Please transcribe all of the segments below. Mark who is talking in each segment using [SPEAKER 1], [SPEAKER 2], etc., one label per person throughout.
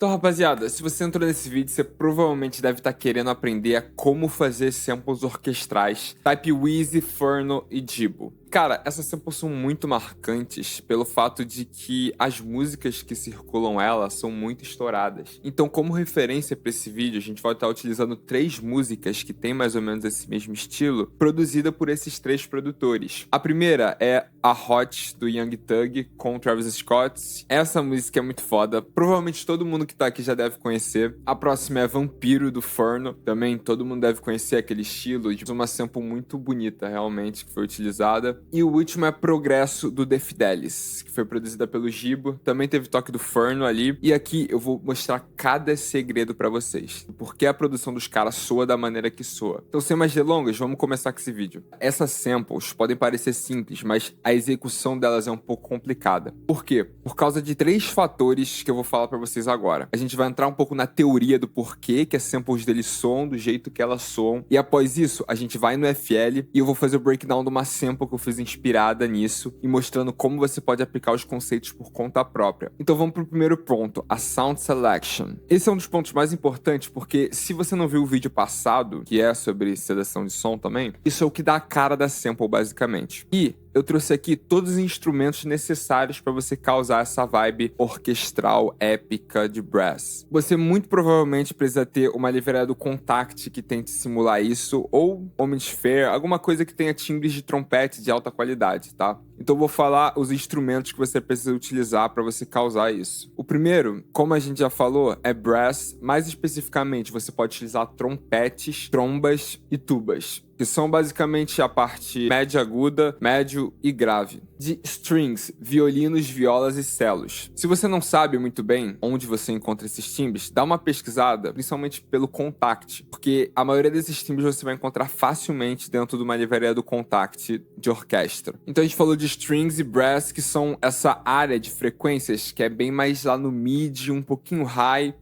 [SPEAKER 1] Então, rapaziada, se você entrou nesse vídeo, você provavelmente deve estar querendo aprender a como fazer samples orquestrais, Type Wheezy, Furno e Jibo. Cara, essas samples são muito marcantes pelo fato de que as músicas que circulam elas são muito estouradas. Então, como referência para esse vídeo, a gente vai estar utilizando 3 músicas que têm mais ou menos esse mesmo estilo, produzida por esses 3 produtores. A primeira é a Hot, do Young Thug, com Travis Scott. Essa música é muito foda. Provavelmente todo mundo que tá aqui já deve conhecer. A próxima é Vampiro, do Furno. Também todo mundo deve conhecer aquele estilo de uma sample muito bonita, realmente, que foi utilizada. E o último é Progresso, do The Fidelis, que foi produzida pelo Jibo. Também teve toque do Furno ali. E aqui eu vou mostrar cada segredo pra vocês. Por que a produção dos caras soa da maneira que soa. Então, sem mais delongas, vamos começar com esse vídeo. Essas samples podem parecer simples, mas a execução delas é um pouco complicada. Por quê? Por causa de 3 fatores que eu vou falar pra vocês agora. A gente vai entrar um pouco na teoria do porquê que as samples deles soam do jeito que elas soam. E após isso, a gente vai no FL e eu vou fazer o breakdown de uma sample que eu fiz inspirada nisso e mostrando como você pode aplicar os conceitos por conta própria. Então vamos pro primeiro ponto, a Sound Selection. Esse é um dos pontos mais importantes porque se você não viu o vídeo passado, que é sobre seleção de som também, isso é o que dá a cara da sample basicamente. E eu trouxe aqui todos os instrumentos necessários para você causar essa vibe orquestral, épica de brass. Você muito provavelmente precisa ter uma livraria do Kontakt que tente simular isso, ou Omnisphere, alguma coisa que tenha timbres de trompete de alta qualidade, tá? Então eu vou falar os instrumentos que você precisa utilizar para você causar isso. O primeiro, como a gente já falou, é brass. Mais especificamente, você pode utilizar trompetes, trombas e tubas, que são basicamente a parte média aguda, médio e grave. De strings, violinos, violas e cellos. Se você não sabe muito bem onde você encontra esses timbres, dá uma pesquisada, principalmente pelo Kontakt, porque a maioria desses timbres você vai encontrar facilmente dentro de uma livraria do Kontakt de orquestra. Então a gente falou de strings e brass, que são essa área de frequências que é bem mais lá no mid, um pouquinho high,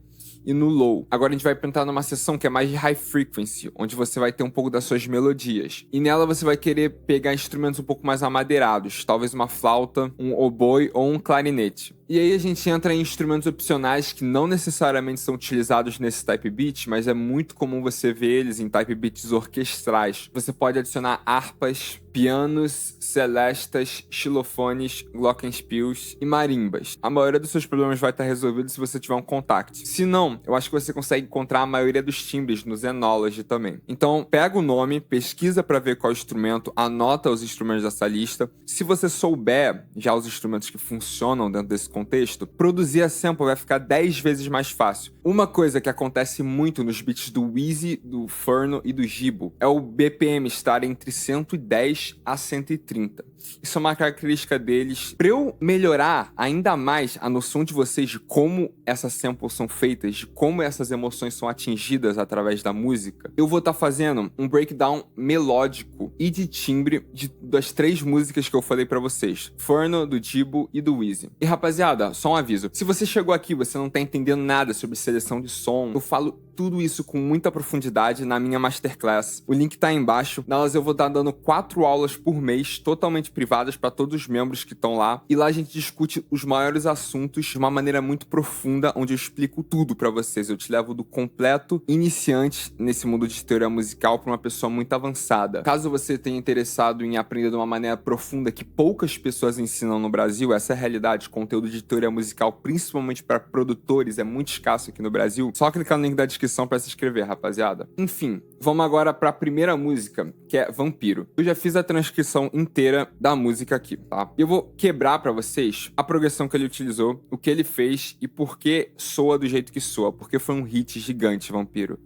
[SPEAKER 1] e no low. Agora a gente vai entrar numa seção que é mais de high frequency, onde você vai ter um pouco das suas melodias. E nela você vai querer pegar instrumentos um pouco mais amadeirados, talvez uma flauta, um oboe ou um clarinete. E aí a gente entra em instrumentos opcionais que não necessariamente são utilizados nesse type beat, mas é muito comum você ver eles em type beats orquestrais. Você pode adicionar harpas, pianos, celestas, xilofones, glockenspiels e marimbas. A maioria dos seus problemas vai estar resolvido se você tiver um Kontakt. Se não, eu acho que você consegue encontrar a maioria dos timbres no Zenology também. Então, pega o nome, pesquisa para ver qual instrumento, anota os instrumentos dessa lista. Se você souber já os instrumentos que funcionam dentro desse contexto, produzir a sample vai ficar 10 vezes mais fácil. Uma coisa que acontece muito nos beats do Wheezy, do Furno e do Jibo é o BPM estar entre 110 a 130. Isso é uma característica deles. Para eu melhorar ainda mais a noção de vocês de como essas samples são feitas, de como essas emoções são atingidas através da música, eu vou estar fazendo um breakdown melódico e de timbre das 3 músicas que eu falei para vocês, Furno, do Jibo e do Wheezy. E rapaziada, só um aviso, se você chegou aqui e você não tá entendendo nada sobre seleção de som, eu falo tudo isso com muita profundidade na minha Masterclass. O link tá aí embaixo. Nelas eu vou estar dando 4 aulas por mês, totalmente privadas para todos os membros que estão lá. E lá a gente discute os maiores assuntos de uma maneira muito profunda, onde eu explico tudo para vocês. Eu te levo do completo iniciante nesse mundo de teoria musical para uma pessoa muito avançada. Caso você tenha interessado em aprender de uma maneira profunda que poucas pessoas ensinam no Brasil, essa é a realidade. Conteúdo de teoria musical, principalmente para produtores, é muito escasso aqui no Brasil. Só clicar no link da descrição para se inscrever, rapaziada. Enfim, vamos agora para a primeira música, que é Vampiro. Eu já fiz a transcrição inteira da música aqui, tá? Eu vou quebrar para vocês a progressão que ele utilizou, o que ele fez e por que soa do jeito que soa, porque foi um hit gigante, Vampiro.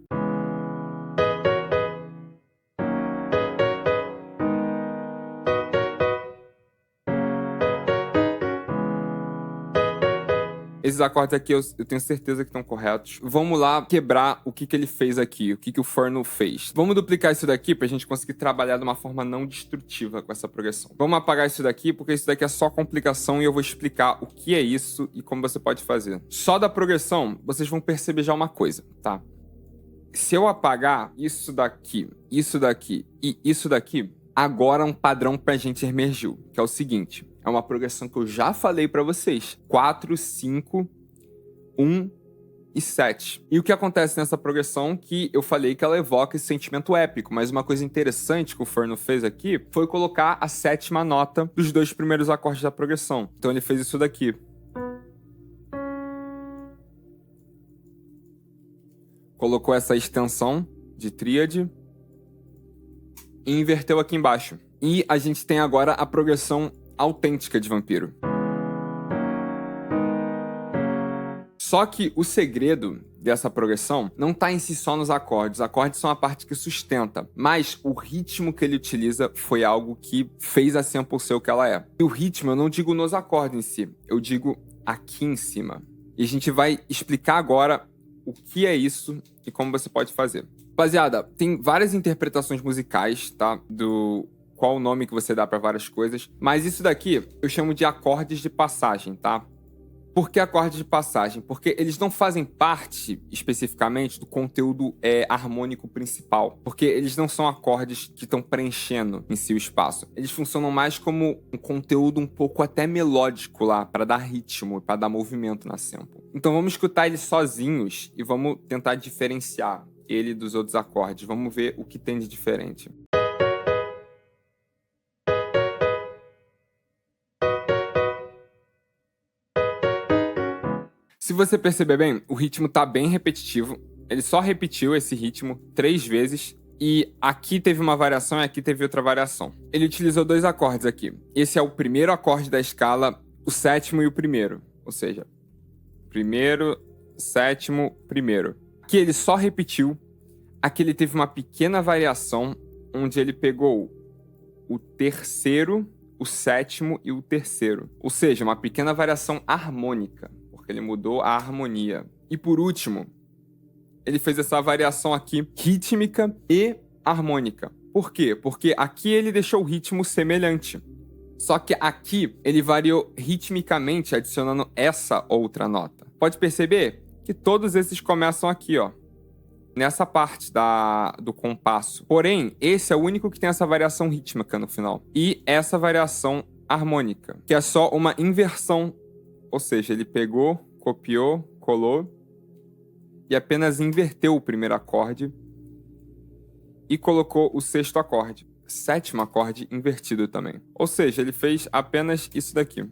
[SPEAKER 1] Esses acordes aqui eu tenho certeza que estão corretos. Vamos lá quebrar o que ele fez aqui, o que o Furno fez. Vamos duplicar isso daqui pra gente conseguir trabalhar de uma forma não destrutiva com essa progressão. Vamos apagar isso daqui, porque isso daqui é só complicação e eu vou explicar o que é isso e como você pode fazer. Só da progressão, vocês vão perceber já uma coisa, tá? Se eu apagar isso daqui e isso daqui, agora um padrão pra gente emergiu, que é o seguinte. É uma progressão que eu já falei pra vocês. 4, 5, 1, e 7. E o que acontece nessa progressão que eu falei que ela evoca esse sentimento épico, mas uma coisa interessante que o Furno fez aqui foi colocar a 7ª nota dos 2 primeiros acordes da progressão. Então ele fez isso daqui. Colocou essa extensão de tríade e inverteu aqui embaixo. E a gente tem agora a progressão autêntica de Vampiro. Só que o segredo dessa progressão não está em si só nos acordes. Os acordes são a parte que sustenta, mas o ritmo que ele utiliza foi algo que fez a sample ser o que ela é. E o ritmo eu não digo nos acordes em si, eu digo aqui em cima. E a gente vai explicar agora o que é isso e como você pode fazer. Rapaziada, tem várias interpretações musicais, tá? Do qual o nome que você dá para várias coisas, mas isso daqui eu chamo de acordes de passagem, tá? Por que acordes de passagem? Porque eles não fazem parte, especificamente, do conteúdo harmônico principal. Porque eles não são acordes que estão preenchendo em si o espaço. Eles funcionam mais como um conteúdo um pouco até melódico lá, para dar ritmo, para dar movimento na sample. Então vamos escutar eles sozinhos e vamos tentar diferenciar ele dos outros acordes. Vamos ver o que tem de diferente. Se você perceber bem, o ritmo tá bem repetitivo. Ele só repetiu esse ritmo 3 vezes. E aqui teve uma variação e aqui teve outra variação. Ele utilizou 2 acordes aqui. Esse é o primeiro acorde da escala, o 7º e o primeiro. Ou seja, primeiro, 7º, primeiro. Aqui ele só repetiu. Aqui ele teve uma pequena variação, onde ele pegou o terceiro, o 7º e o terceiro. Ou seja, uma pequena variação harmônica. Porque ele mudou a harmonia. E por último, ele fez essa variação aqui rítmica e harmônica. Por quê? Porque aqui ele deixou o ritmo semelhante. Só que aqui ele variou ritmicamente adicionando essa outra nota. Pode perceber que todos esses começam aqui, ó. Nessa parte do compasso. Porém, esse é o único que tem essa variação rítmica no final. E essa variação harmônica, que é só uma inversão. Ou seja, ele pegou, copiou, colou e apenas inverteu o primeiro acorde e colocou o 6º acorde. 7º acorde invertido também. Ou seja, ele fez apenas isso daqui.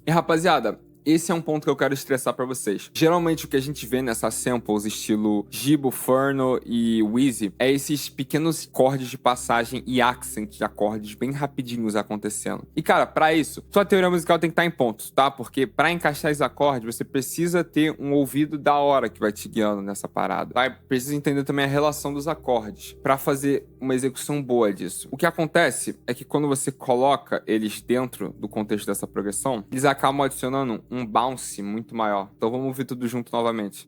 [SPEAKER 1] E rapaziada, esse é um ponto que eu quero estressar pra vocês. Geralmente o que a gente vê nessas samples estilo Jibo, Furno e Wheezy é esses pequenos acordes de passagem e accent de acordes bem rapidinhos acontecendo. E cara, pra isso, sua teoria musical tem que estar em pontos, tá? Porque pra encaixar esses acordes, você precisa ter um ouvido da hora que vai te guiando nessa parada. Tá? Precisa entender também a relação dos acordes pra fazer uma execução boa disso. O que acontece é que quando você coloca eles dentro do contexto dessa progressão, eles acabam adicionando um bounce muito maior. Então vamos ouvir tudo junto novamente.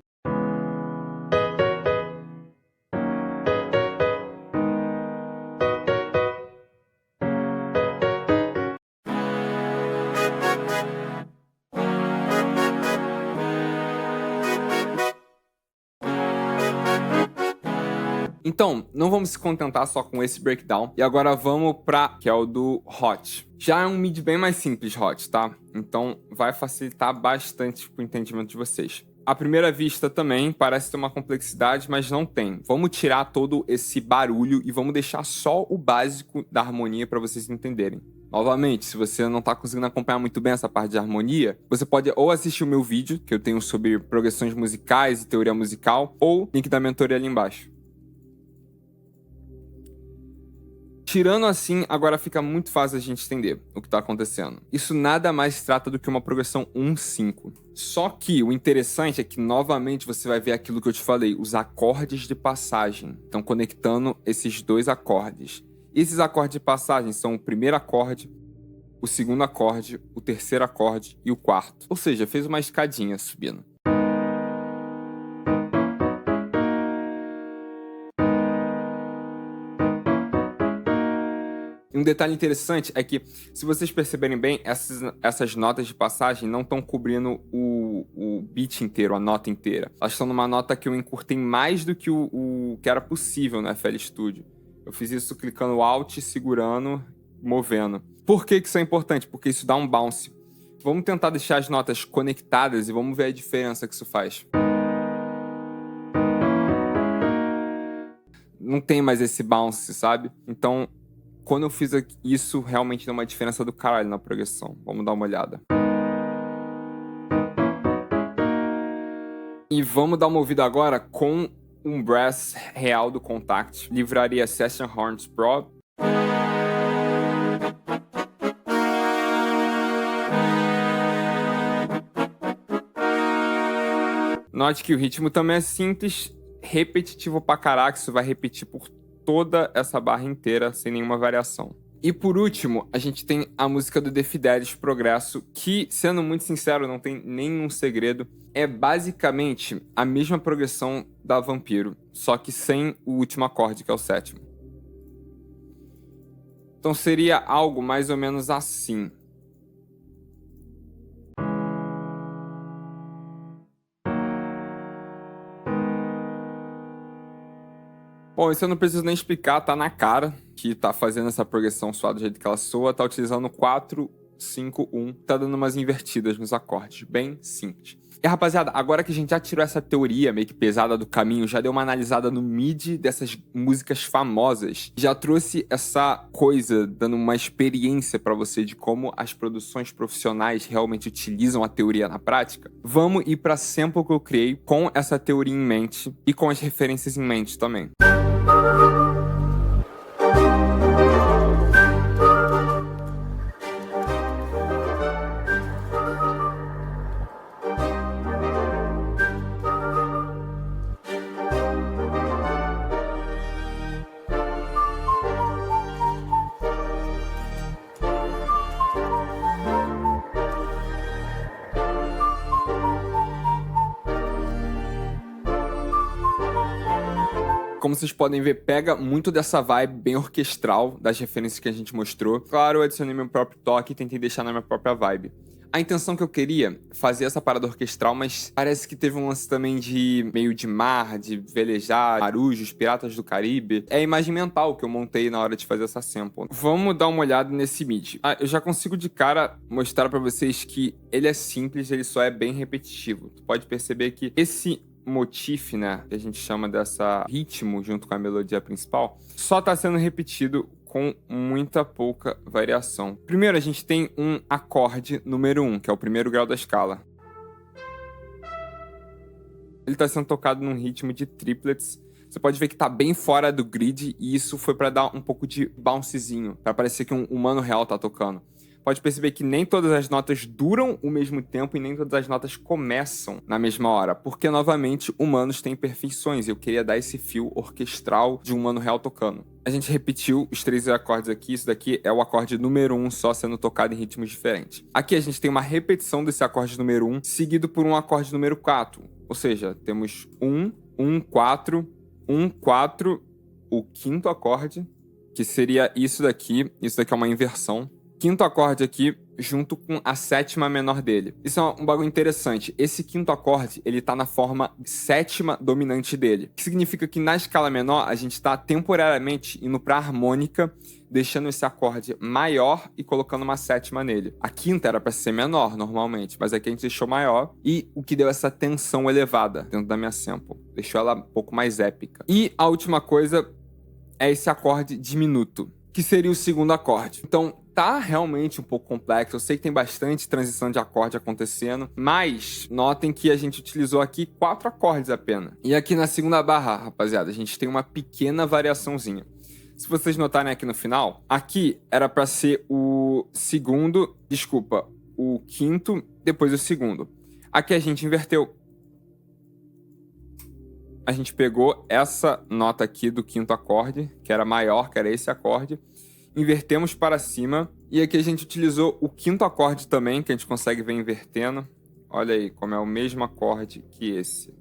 [SPEAKER 1] Então, não vamos se contentar só com esse breakdown. E agora vamos que é o do Hot. Já é um mid bem mais simples, Hot, tá? Então vai facilitar bastante o entendimento de vocês. À primeira vista também parece ter uma complexidade, mas não tem. Vamos tirar todo esse barulho e vamos deixar só o básico da harmonia para vocês entenderem. Novamente, se você não está conseguindo acompanhar muito bem essa parte de harmonia, você pode ou assistir o meu vídeo, que eu tenho sobre progressões musicais e teoria musical, ou link da mentoria ali embaixo. Tirando assim, agora fica muito fácil a gente entender o que está acontecendo. Isso nada mais se trata do que uma progressão 1-5. Só que o interessante é que, novamente, você vai ver aquilo que eu te falei, os acordes de passagem. Estão conectando esses 2 acordes. Esses acordes de passagem são o primeiro acorde, o segundo acorde, o terceiro acorde e o quarto. Ou seja, fez uma escadinha subindo. E um detalhe interessante é que, se vocês perceberem bem, essas notas de passagem não estão cobrindo o beat inteiro, a nota inteira. Elas estão numa nota que eu encurtei mais do que o que era possível no FL Studio. Eu fiz isso clicando Alt, segurando, movendo. Por que isso é importante? Porque isso dá um bounce. Vamos tentar deixar as notas conectadas e vamos ver a diferença que isso faz. não tem mais esse bounce, sabe? Então, quando eu fiz isso, realmente deu uma diferença do caralho na progressão. Vamos dar uma olhada. E vamos dar uma ouvida agora com um brass real do Kontakt, livraria Session Horns Pro. Note que o ritmo também é simples, repetitivo pra caraca, isso vai repetir por toda essa barra inteira, sem nenhuma variação. E por último, a gente tem a música do The Fidelis, Progresso, que, sendo muito sincero, não tem nenhum segredo. É basicamente a mesma progressão da Vampiro, só que sem o último acorde, que é o sétimo. Então seria algo mais ou menos assim. Bom, isso eu não preciso nem explicar, tá na cara que tá fazendo essa progressão suave do jeito que ela soa, tá utilizando 4, 5, 1, tá dando umas invertidas nos acordes, bem simples. E rapaziada, agora que a gente já tirou essa teoria meio que pesada do caminho, já deu uma analisada no MIDI dessas músicas famosas, já trouxe essa coisa, dando uma experiência pra você de como as produções profissionais realmente utilizam a teoria na prática, vamos ir pra sample que eu criei com essa teoria em mente e com as referências em mente também. Como vocês podem ver, pega muito dessa vibe bem orquestral das referências que a gente mostrou. Claro, eu adicionei meu próprio toque e tentei deixar na minha própria vibe. A intenção que eu queria fazer essa parada orquestral, mas parece que teve um lance também de meio de mar, de velejar, marujos, piratas do Caribe. É a imagem mental que eu montei na hora de fazer essa sample. Vamos dar uma olhada nesse MIDI. Eu já consigo de cara mostrar pra vocês que ele é simples, ele só é bem repetitivo. Tu pode perceber que esse motif, né, que a gente chama dessa ritmo junto com a melodia principal, só tá sendo repetido com muita pouca variação. Primeiro, a gente tem um acorde número 1, que é o primeiro grau da escala. Ele tá sendo tocado num ritmo de triplets. Você pode ver que tá bem fora do grid, e isso foi pra dar um pouco de bouncezinho, pra parecer que um humano real tá tocando. Pode perceber que nem todas as notas duram o mesmo tempo e nem todas as notas começam na mesma hora, porque, novamente, humanos têm imperfeições e eu queria dar esse fio orquestral de um humano real tocando. A gente repetiu os 3 acordes aqui, isso daqui é o acorde número 1 só sendo tocado em ritmos diferentes. Aqui a gente tem uma repetição desse acorde número 1 seguido por um acorde número 4, ou seja, temos 1, 1, 4, 1, 4, o quinto acorde, que seria isso daqui é uma inversão. Quinto acorde aqui, junto com a sétima menor dele. Isso é um bagulho interessante. Esse quinto acorde, ele tá na forma sétima dominante dele. Que significa que na escala menor, a gente tá temporariamente indo pra harmônica, deixando esse acorde maior e colocando uma sétima nele. A quinta era pra ser menor, normalmente, mas aqui a gente deixou maior. E o que deu essa tensão elevada dentro da minha sample. Deixou ela um pouco mais épica. E a última coisa é esse acorde diminuto, que seria o segundo acorde. Então, tá realmente um pouco complexo. Eu sei que tem bastante transição de acorde acontecendo, mas notem que a gente utilizou aqui 4 acordes apenas. E aqui na segunda barra, rapaziada, a gente tem uma pequena variaçãozinha. Se vocês notarem aqui no final, aqui era para ser o quinto, depois o segundo. Aqui a gente inverteu. A gente pegou essa nota aqui do quinto acorde, que era maior, que era esse acorde, invertemos para cima, e aqui a gente utilizou o quinto acorde também, que a gente consegue ver invertendo. Olha aí, como é o mesmo acorde que esse.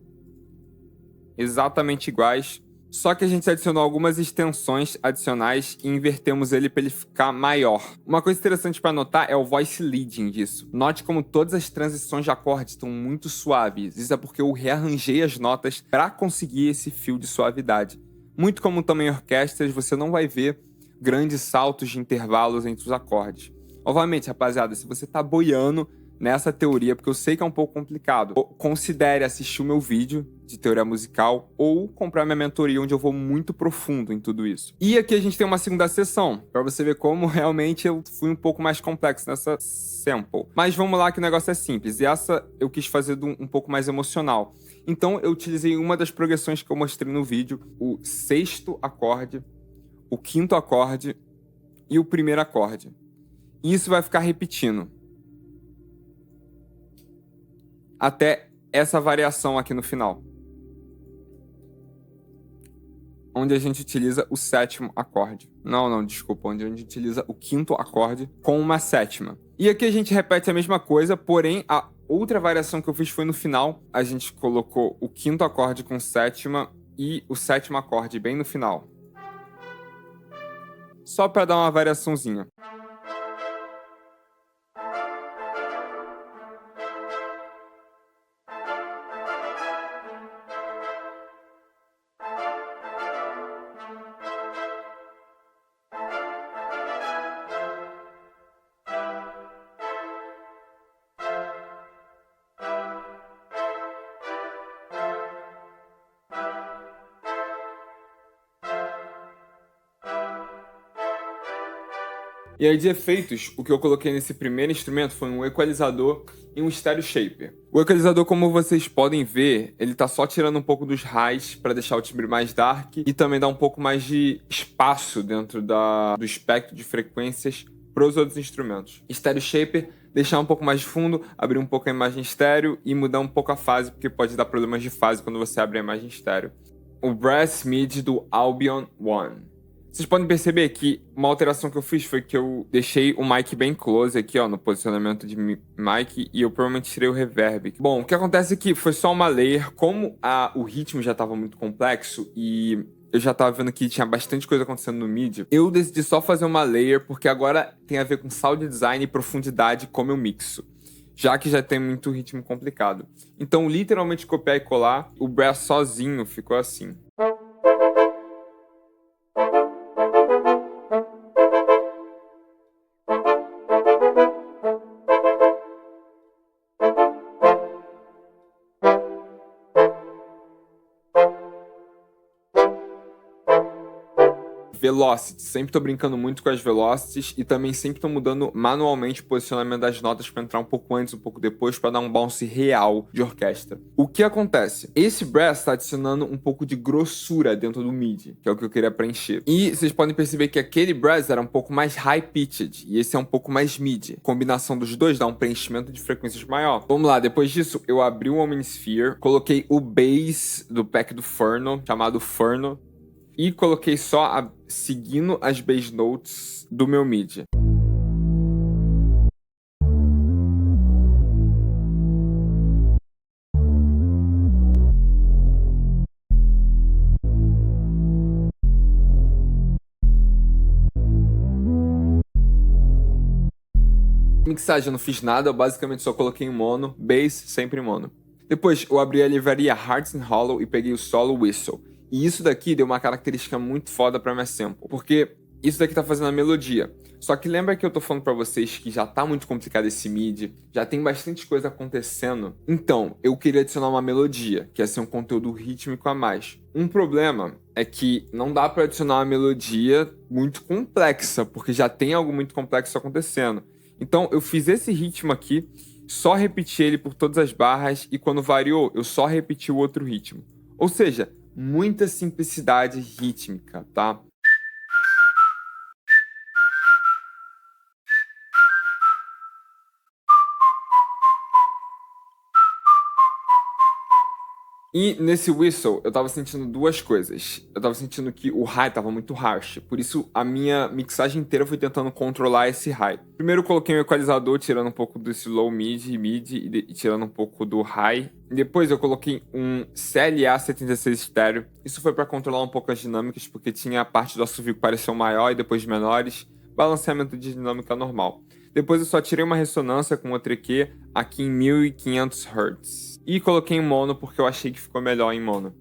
[SPEAKER 1] Exatamente iguais, só que a gente adicionou algumas extensões adicionais e invertemos ele para ele ficar maior. Uma coisa interessante para notar é o voice leading disso. Note como todas as transições de acordes estão muito suaves. Isso é porque eu rearranjei as notas para conseguir esse fio de suavidade. Muito como também em orquestras, você não vai ver grandes saltos de intervalos entre os acordes. Obviamente, rapaziada, se você tá boiando, nessa teoria, porque eu sei que é um pouco complicado, considere assistir o meu vídeo de teoria musical ou comprar minha mentoria, onde eu vou muito profundo em tudo isso. E aqui a gente tem uma segunda sessão, para você ver como realmente eu fui um pouco mais complexo nessa sample. Mas vamos lá que o negócio é simples, e essa eu quis fazer um pouco mais emocional. Então eu utilizei uma das progressões que eu mostrei no vídeo, o sexto acorde, o quinto acorde e o primeiro acorde. E isso vai ficar repetindo até essa variação aqui no final, onde a gente utiliza o sétimo acorde. Não, desculpa, onde a gente utiliza o quinto acorde com uma sétima. E aqui a gente repete a mesma coisa, porém a outra variação que eu fiz foi no final. A gente colocou o quinto acorde com sétima e o sétimo acorde bem no final. Só para dar uma variaçãozinha. E aí de efeitos, o que eu coloquei nesse primeiro instrumento foi um equalizador e um stereo shaper. O equalizador, como vocês podem ver, ele tá só tirando um pouco dos highs para deixar o timbre mais dark e também dar um pouco mais de espaço dentro do espectro de frequências para os outros instrumentos. Stereo shaper, deixar um pouco mais de fundo, abrir um pouco a imagem estéreo e mudar um pouco a fase, porque pode dar problemas de fase quando você abre a imagem estéreo. O brass mid do Albion One. Vocês podem perceber que uma alteração que eu fiz foi que eu deixei o mic bem close aqui, ó, no posicionamento de mic, e eu provavelmente tirei o reverb. Bom, o que acontece é que foi só uma layer, como o ritmo já estava muito complexo e eu já estava vendo que tinha bastante coisa acontecendo no MIDI, eu decidi só fazer uma layer, porque agora tem a ver com sound design e profundidade como eu mixo, já que já tem muito ritmo complicado. Então, literalmente copiar e colar, o brass sozinho ficou assim. Velocity, sempre tô brincando muito com as velocities e também sempre tô mudando manualmente o posicionamento das notas para entrar um pouco antes, um pouco depois, para dar um bounce real de orquestra. O que acontece? Esse brass está adicionando um pouco de grossura dentro do MIDI, que é o que eu queria preencher. E vocês podem perceber que aquele brass era um pouco mais high-pitched e esse é um pouco mais mid. A combinação dos dois dá um preenchimento de frequências maior. Vamos lá, depois disso eu abri o Omnisphere, coloquei o bass do pack do Furno, chamado Furno, e coloquei só seguindo as bass notes do meu MIDI. Mixagem eu não fiz nada, eu basicamente só coloquei em mono, bass sempre em mono. Depois eu abri a livraria Hearts and Hollow e peguei o solo whistle. E isso daqui deu uma característica muito foda pra minha sample, porque isso daqui tá fazendo a melodia. Só que lembra que eu tô falando pra vocês que já tá muito complicado esse MIDI, já tem bastante coisa acontecendo. Então, eu queria adicionar uma melodia, que ia ser um conteúdo rítmico a mais. Um problema é que não dá pra adicionar uma melodia muito complexa, porque já tem algo muito complexo acontecendo. Então, eu fiz esse ritmo aqui, só repeti ele por todas as barras, e quando variou, eu só repeti o outro ritmo. Ou seja, muita simplicidade rítmica, tá? E nesse whistle, eu tava sentindo duas coisas. Eu tava sentindo que o high tava muito harsh, por isso a minha mixagem inteira foi tentando controlar esse high. Primeiro eu coloquei um equalizador, tirando um pouco desse low mid e tirando um pouco do high. Depois eu coloquei um CLA 76 estéreo. Isso foi para controlar um pouco as dinâmicas, porque tinha a parte do assovio que pareceu maior e depois menores. Balanceamento de dinâmica normal. Depois eu só tirei uma ressonância com outro EQ aqui em 1500 Hz. E coloquei em mono porque eu achei que ficou melhor em mono.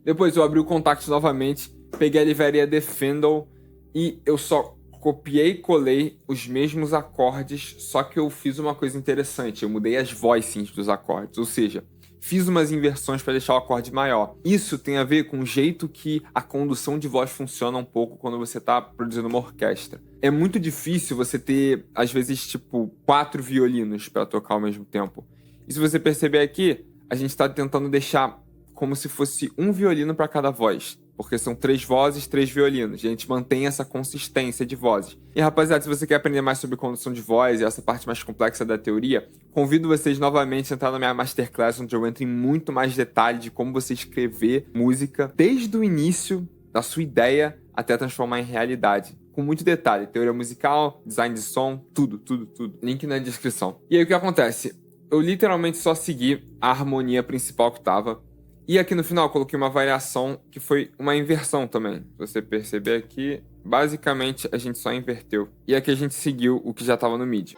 [SPEAKER 1] Depois eu abri o Contact novamente, peguei a livraria Defendal e eu só copiei e colei os mesmos acordes, só que eu fiz uma coisa interessante. Eu mudei as voicings dos acordes, ou seja, fiz umas inversões para deixar o acorde maior. Isso tem a ver com o jeito que a condução de voz funciona um pouco quando você está produzindo uma orquestra. É muito difícil você ter, às vezes, tipo, 4 violinos para tocar ao mesmo tempo. E se você perceber aqui, a gente está tentando deixar como se fosse um violino para cada voz. Porque são 3 vozes, 3 violinos. E a gente mantém essa consistência de vozes. E, rapaziada, se você quer aprender mais sobre condução de voz e essa parte mais complexa da teoria, convido vocês novamente a entrar na minha Masterclass, onde eu entro em muito mais detalhe de como você escrever música desde o início da sua ideia até transformar em realidade. Com muito detalhe. Teoria musical, design de som, tudo. Link na descrição. E aí, o que acontece? Eu literalmente só segui a harmonia principal que tava. E aqui no final eu coloquei uma variação que foi uma inversão também. Se você perceber aqui, basicamente a gente só inverteu. E aqui a gente seguiu o que já estava no MIDI.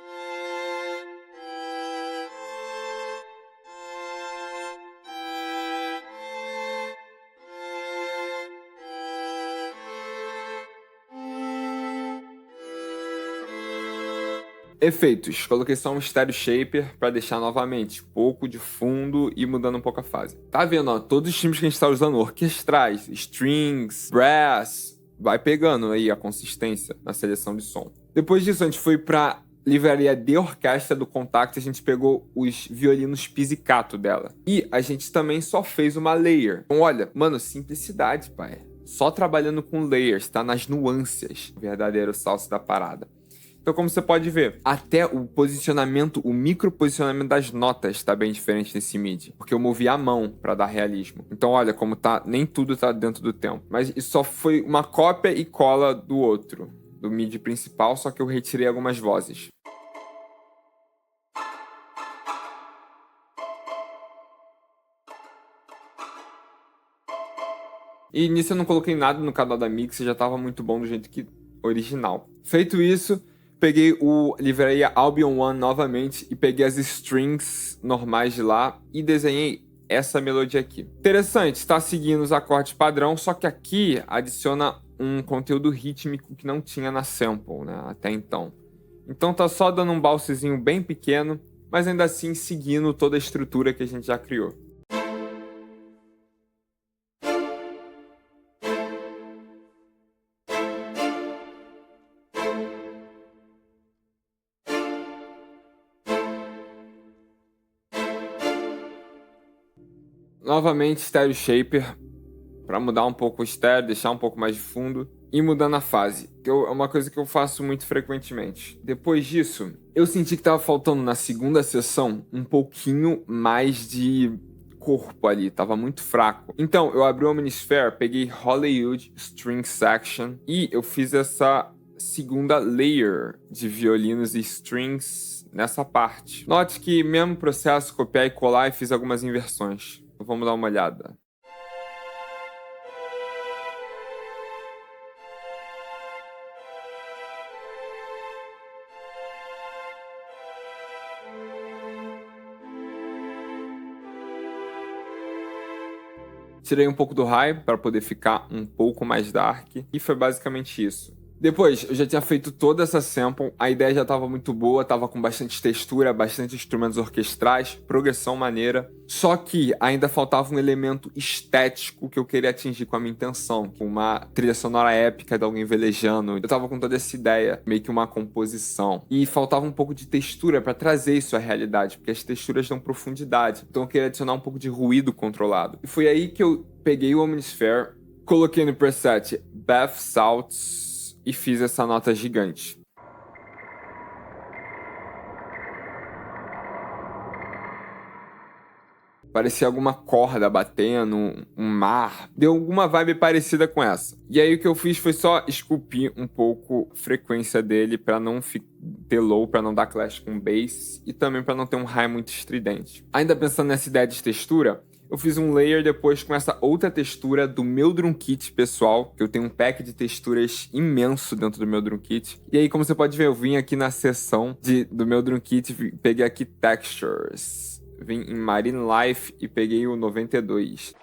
[SPEAKER 1] Efeitos. Coloquei só um Stereo Shaper para deixar novamente pouco de fundo e mudando um pouco a fase. Tá vendo, ó? Todos os timbres que a gente tá usando, orquestrais, strings, brass, vai pegando aí a consistência na seleção de som. Depois disso, a gente foi pra livraria de orquestra do Kontakt, a gente pegou os violinos pizzicato dela. E a gente também só fez uma layer. Então, olha, mano, simplicidade, pai. Só trabalhando com layers, tá? Nas nuances, o verdadeiro salsa da parada. Então, como você pode ver, até o posicionamento, o microposicionamento das notas está bem diferente nesse MIDI, porque eu movi a mão para dar realismo. Então, olha como tá, nem tudo tá dentro do tempo. Mas isso só foi uma cópia e cola do outro, do MIDI principal, só que eu retirei algumas vozes. E nisso eu não coloquei nada no canal da Mix, já tava muito bom do jeito que original. Feito isso, peguei o livraria Albion One novamente e peguei as strings normais de lá e desenhei essa melodia aqui. Interessante, está seguindo os acordes padrão, só que aqui adiciona um conteúdo rítmico que não tinha na sample, né, até então. Então tá só dando um balsezinho bem pequeno, mas ainda assim seguindo toda a estrutura que a gente já criou. Novamente, Stereo Shaper, para mudar um pouco o stereo, deixar um pouco mais de fundo e mudando a fase, que é uma coisa que eu faço muito frequentemente. Depois disso, eu senti que estava faltando na segunda sessão um pouquinho mais de corpo ali, tava muito fraco. Então, eu abri o Omnisphere, peguei Hollywood String Section e eu fiz essa segunda layer de violinos e strings nessa parte. Note que mesmo processo, copiar e colar e fiz algumas inversões. Vamos dar uma olhada. Tirei um pouco do high para poder ficar um pouco mais dark e foi basicamente isso. Depois, eu já tinha feito toda essa sample, a ideia já estava muito boa, estava com bastante textura, bastante instrumentos orquestrais, progressão maneira. Só que ainda faltava um elemento estético que eu queria atingir com a minha intenção, com uma trilha sonora épica de alguém velejando. Eu estava com toda essa ideia, meio que uma composição. E faltava um pouco de textura para trazer isso à realidade, porque as texturas dão profundidade. Então eu queria adicionar um pouco de ruído controlado. E foi aí que eu peguei o Omnisphere, coloquei no preset Bath Salts, e fiz essa nota gigante. Parecia alguma corda batendo, um mar. Deu alguma vibe parecida com essa. E aí o que eu fiz foi só esculpir um pouco a frequência dele para não ter low, para não dar clash com bass e também para não ter um high muito estridente. Ainda pensando nessa ideia de textura, eu fiz um layer depois com essa outra textura do meu drum kit pessoal, que eu tenho um pack de texturas imenso dentro do meu drum kit. E aí, como você pode ver, eu vim aqui na seção do meu drum kit, peguei aqui Textures. Vim em Marine Life e peguei o 92.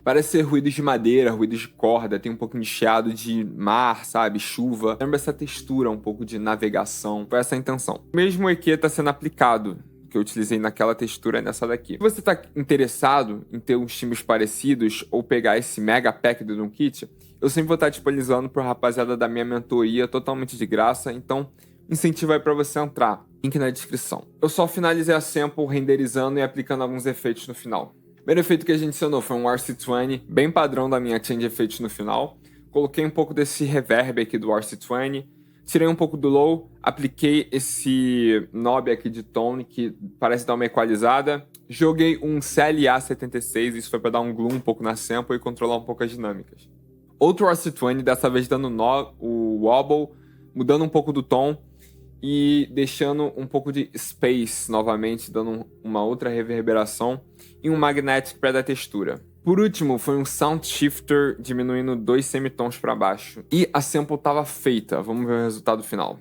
[SPEAKER 1] Parece ser ruídos de madeira, ruídos de corda, tem um pouquinho de chiado de mar, sabe? Chuva. Lembra essa textura, um pouco de navegação. Foi essa a intenção. O mesmo EQ está sendo aplicado, que eu utilizei naquela textura nessa daqui. Se você está interessado em ter uns timbres parecidos ou pegar esse mega pack do Drum Kit, eu sempre vou estar disponibilizando para a rapaziada da minha mentoria totalmente de graça, então incentivo aí para você entrar. Link na descrição. Eu só finalizei a sample renderizando e aplicando alguns efeitos no final. O primeiro efeito que a gente adicionou foi um RC20, bem padrão da minha Change Effects no final. Coloquei um pouco desse reverb aqui do RC20, tirei um pouco do low, apliquei esse knob aqui de tone que parece dar uma equalizada. Joguei um CLA76, isso foi para dar um gloom um pouco na sample e controlar um pouco as dinâmicas. Outro RC20, dessa vez dando o wobble, mudando um pouco do tom e deixando um pouco de space novamente, dando uma outra reverberação e um magnetic para dar textura. Por último, foi um sound shifter diminuindo 2 semitons para baixo. E a sample estava feita, vamos ver o resultado final.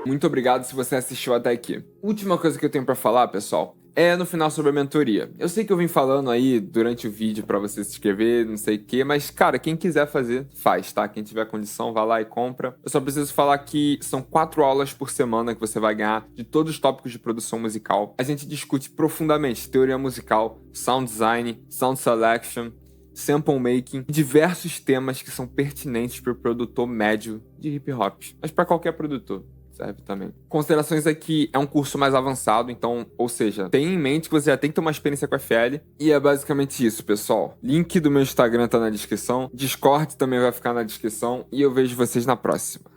[SPEAKER 1] Muito obrigado se você assistiu até aqui. Última coisa que eu tenho pra falar, pessoal, é no final sobre a mentoria. Eu sei que eu vim falando aí durante o vídeo pra você se inscrever, não sei o que, mas, cara, quem quiser fazer, faz, tá? Quem tiver condição, vai lá e compra. Eu só preciso falar que são 4 aulas por semana que você vai ganhar de todos os tópicos de produção musical. A gente discute profundamente teoria musical, sound design, sound selection, sample making, diversos temas que são pertinentes para o produtor médio de hip hop, mas para qualquer produtor serve também. Considerações aqui, é um curso mais avançado, então, ou seja, tenha em mente que você já tem que ter uma experiência com FL, e é basicamente isso, pessoal. Link do meu Instagram tá na descrição, Discord também vai ficar na descrição, e eu vejo vocês na próxima.